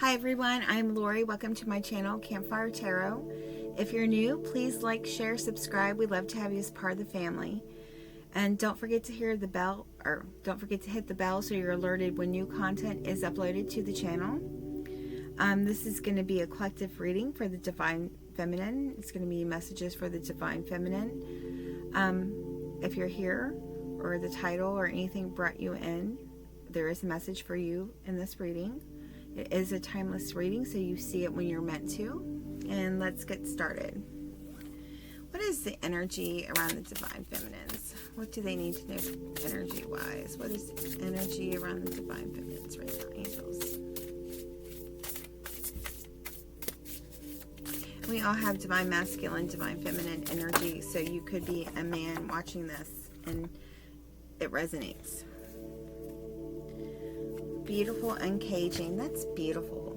Hi everyone, I'm Lori. Welcome to my channel, Campfire Tarot. If you're new, please like, share, subscribe. We'd love to have you as part of the family. And don't forget to hit the bell so you're alerted when new content is uploaded to the channel. This is going to be a collective reading for the Divine Feminine. It's going to be messages for the Divine Feminine. If you're here or the title or anything brought you in, there is a message for you in this reading. It is a timeless reading, so you see it when you're meant to. And let's get started. What is the energy around the Divine Feminines? What do they need to know energy-wise? What is energy around the Divine Feminines right now, angels? We all have Divine Masculine, Divine Feminine energy, so you could be a man watching this and it resonates. Beautiful uncaging. That's beautiful.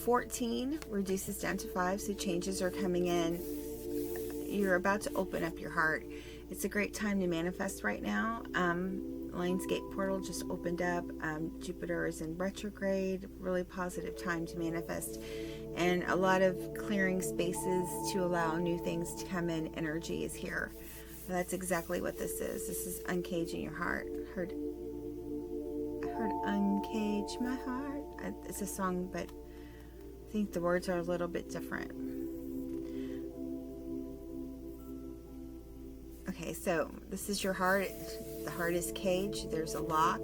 14 reduces down to 5, so changes are coming in. You're about to open up your heart. It's a great time to manifest right now. Lionsgate portal just opened up. Jupiter is in retrograde. Really positive time to manifest. And a lot of clearing spaces to allow new things to come in. Energy is here. That's exactly what this is. This is uncaging your heart. I heard uncage my heart. It's a song, but I think the words are a little bit different. Okay, so this is your heart. The heart is caged. There's a lock,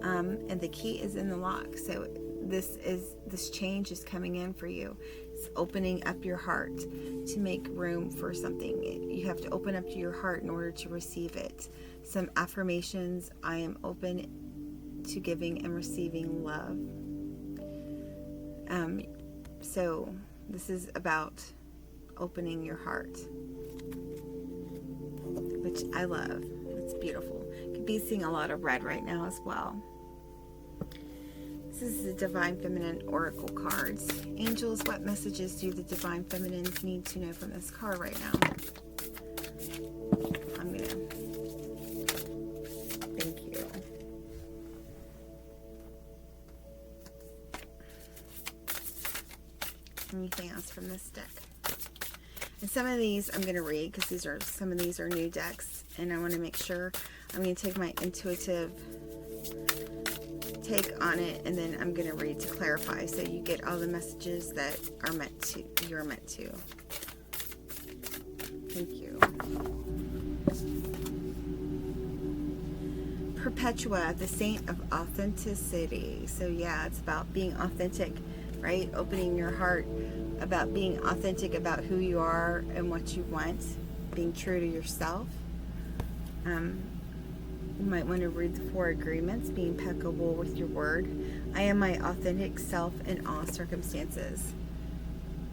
and the key is in the lock. So this change is coming in for you. It's opening up your heart to make room for something. You have to open up to your heart in order to receive it. Some affirmations. I am open to giving and receiving love. So this is about opening your heart, which I love. It's beautiful. You could be seeing a lot of red right now as well. This is the Divine Feminine Oracle cards. Angels, what messages do the Divine Feminines need to know from this card right now? Thank you. Anything else from this deck? And some of these I'm going to read because some of these are new decks, and I want to make sure. I'm going to take my intuitive take on it, and then I'm going to read to clarify, so you get all the messages that you're meant to. Thank you. Perpetua, the Saint of Authenticity. So yeah, it's about being authentic, right? Opening your heart, about being authentic about who you are and what you want, being true to yourself. You might want to read the 4 agreements, be impeccable with your word. I am my authentic self in all circumstances.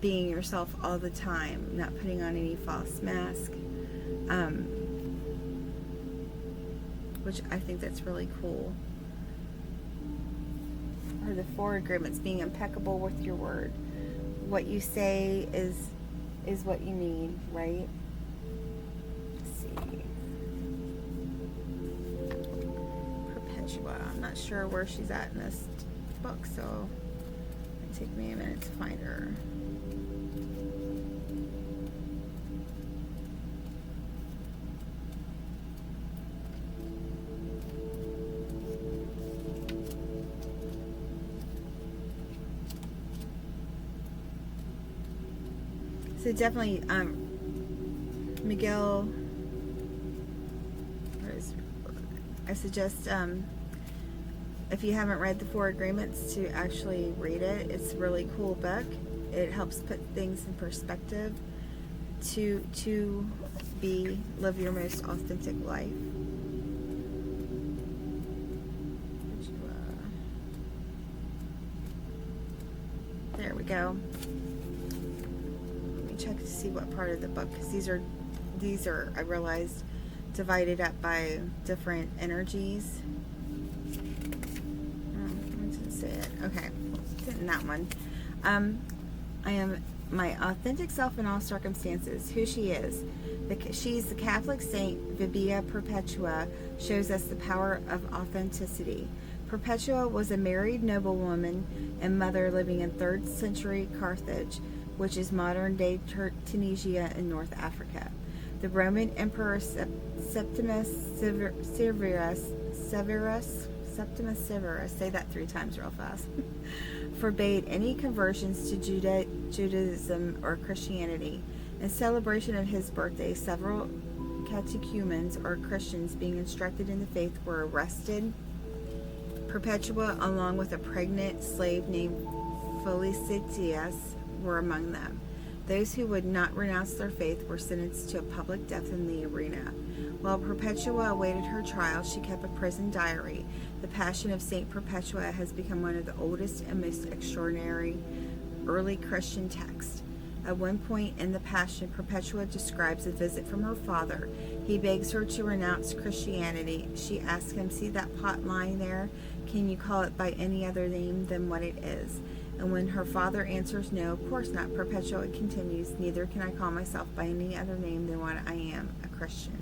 Being yourself all the time, not putting on any false mask. Which I think that's really cool. Or the 4 agreements, being impeccable with your word. What you say is what you need, right? Let's see. Perpetua. I'm not sure where she's at in this book, so it'll take me a minute to find her. So definitely, Miguel, I suggest, if you haven't read the 4 agreements, to actually read it. It's a really cool book. It helps put things in perspective to live your most authentic life. There we go. Check to see what part of the book, because these are I realized divided up by different energies. I didn't say it. Okay, in that one. I am my authentic self in all circumstances. Who she is. She's the Catholic saint. Vibia Perpetua shows us the power of authenticity. Perpetua was a married noblewoman and mother living in 3rd century Carthage, which is modern-day Tunisia in North Africa. The Roman Emperor Septimus Severus, say that 3 times real fast, forbade any conversions to Judaism or Christianity. In celebration of his birthday, several catechumens or Christians being instructed in the faith were arrested. Perpetua, along with a pregnant slave named Felicitas, were among them. Those who would not renounce their faith were sentenced to a public death in the arena. While Perpetua awaited her trial, she kept a prison diary. The Passion of Saint Perpetua has become one of the oldest and most extraordinary early Christian texts. At one point in the Passion, Perpetua describes a visit from her father. He begs her to renounce Christianity. She asks him, "See that pot lying there? Can you call it by any other name than what it is?" And when her father answers no, of course not, Perpetua continues, "Neither can I call myself by any other name than what I am, a Christian."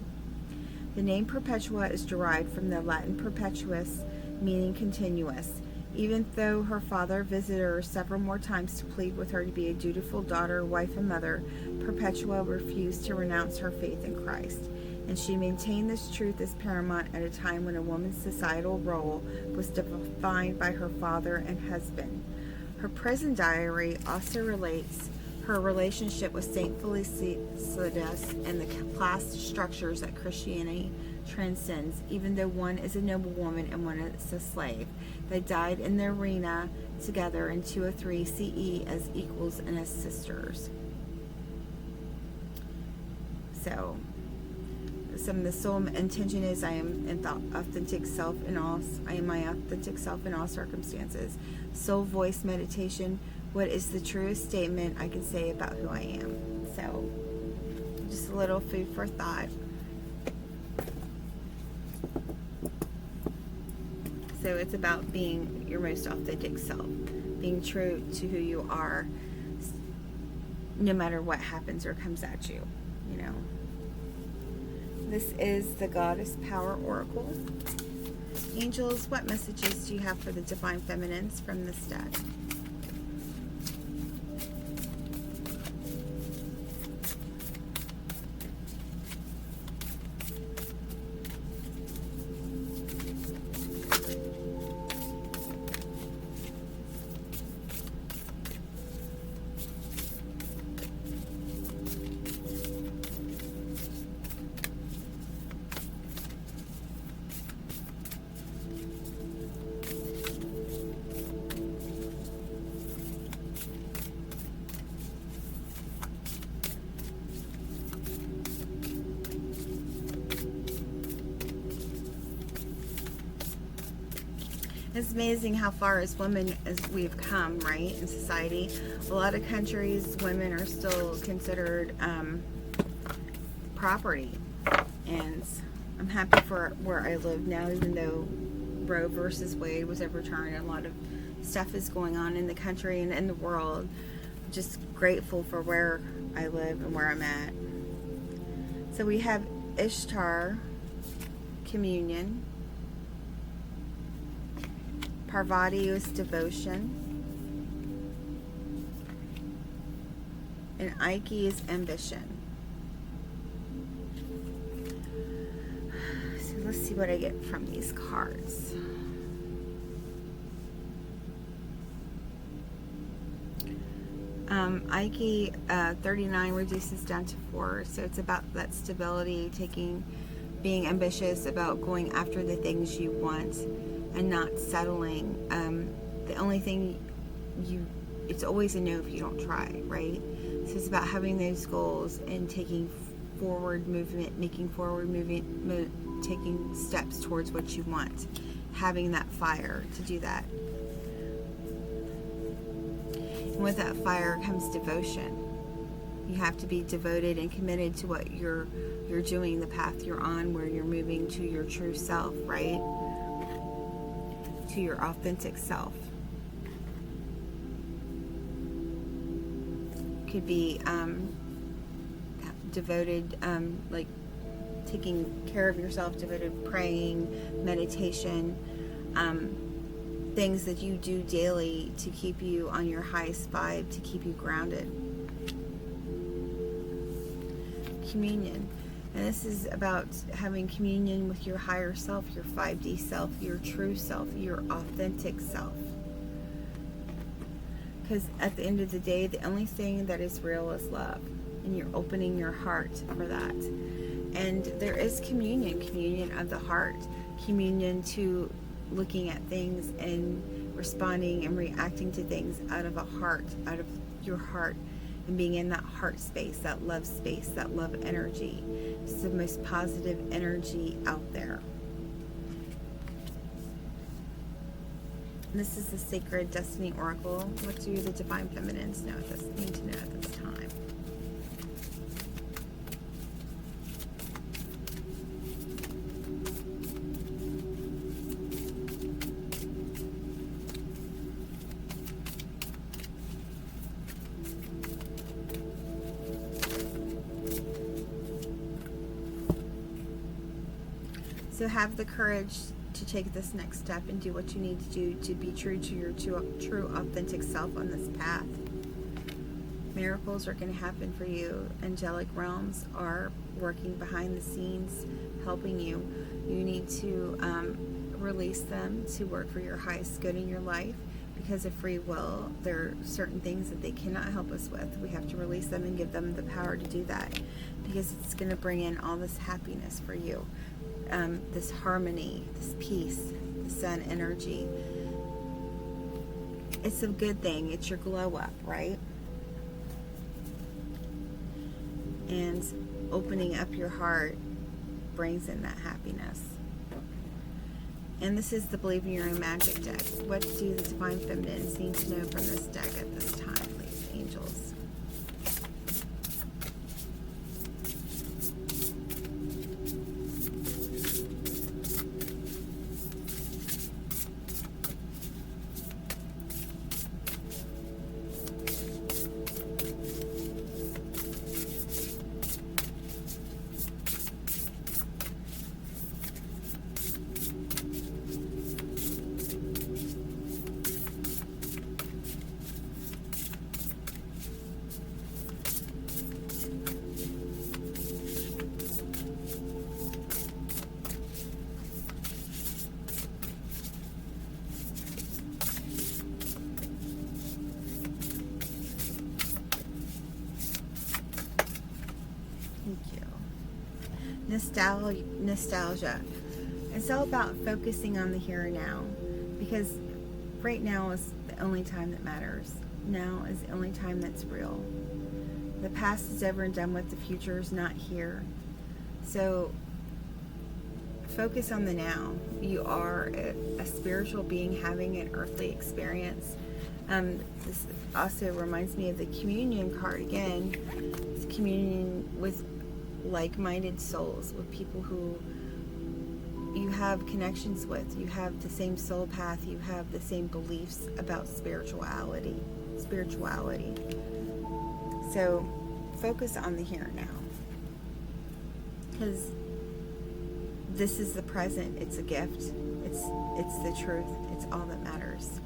The name Perpetua is derived from the Latin perpetuus, meaning continuous. Even though her father visited her several more times to plead with her to be a dutiful daughter, wife, and mother, Perpetua refused to renounce her faith in Christ. And she maintained this truth as paramount at a time when a woman's societal role was defined by her father and husband. Her prison diary also relates her relationship with Saint Felicitas and the class structures that Christianity transcends, even though one is a noblewoman and one is a slave. They died in the arena together in 203 CE as equals and as sisters. So, some of the soul intention is I am my authentic self in all circumstances. Soul voice meditation. What is the truest statement I can say about who I am? So, just a little food for thought. So it's about being your most authentic self, being true to who you are, no matter what happens or comes at you, you know. This is the Goddess Power Oracle. Angels, what messages do you have for the Divine Feminines from this deck? It's amazing how far as women as we've come, right, in society. A lot of countries, women are still considered property. And I'm happy for where I live now, even though Roe versus Wade was overturned. A lot of stuff is going on in the country and in the world. Just grateful for where I live and where I'm at. So we have Ishtar, communion. Parvati is devotion, and Ike is ambition. So let's see what I get from these cards. Ike 39 reduces down to 4, so it's about that stability, being ambitious, about going after the things you want and not settling. The only thing it's always a no if you don't try, right? So it's about having those goals and taking forward movement, taking steps towards what you want, having that fire to do that. And with that fire comes devotion. You have to be devoted and committed to what you're doing, the path you're on, where you're moving to your true self, right? To your authentic self. Could be devoted, like taking care of yourself, devoted praying, meditation, things that you do daily to keep you on your highest vibe, to keep you grounded. Communion. And this is about having communion with your higher self, your 5D self, your true self, your authentic self. Because at the end of the day, the only thing that is real is love. And you're opening your heart for that. And there is communion, communion of the heart, communion to looking at things and responding and reacting to things out of a heart, out of your heart, and being in that heart space, that love space, that love energy. It's the most positive energy out there. This is the Sacred Destiny Oracle. What do the Divine Feminines need to know at this time? So have the courage to take this next step and do what you need to do to be true to your true authentic self on this path. Miracles are going to happen for you. Angelic realms are working behind the scenes, helping you. You need to release them to work for your highest good in your life. Because of free will, there are certain things that they cannot help us with. We have to release them and give them the power to do that. Because it's going to bring in all this happiness for you. This harmony, this peace, the sun energy. It's a good thing. It's your glow up, right? And opening up your heart brings in that happiness. And this is the Believe in Your Own Magic deck. What do the Divine Feminines need to know from this deck at this time, please, angels? Nostalgia. It's all about focusing on the here and now, because right now is the only time that matters. Now is the only time that's real. The past is over and done with. The future is not here. So focus on the now. You are a spiritual being having an earthly experience. This also reminds me of the communion card again. It's communion with like-minded souls, with people who you have connections with. You have the same soul path. You have the same beliefs about spirituality. So focus on the here and now, because this is the present. It's a gift. It's the truth. It's all that matters.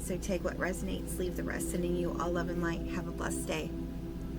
So take what resonates, leave the rest. Sending you all love and light. Have a blessed day.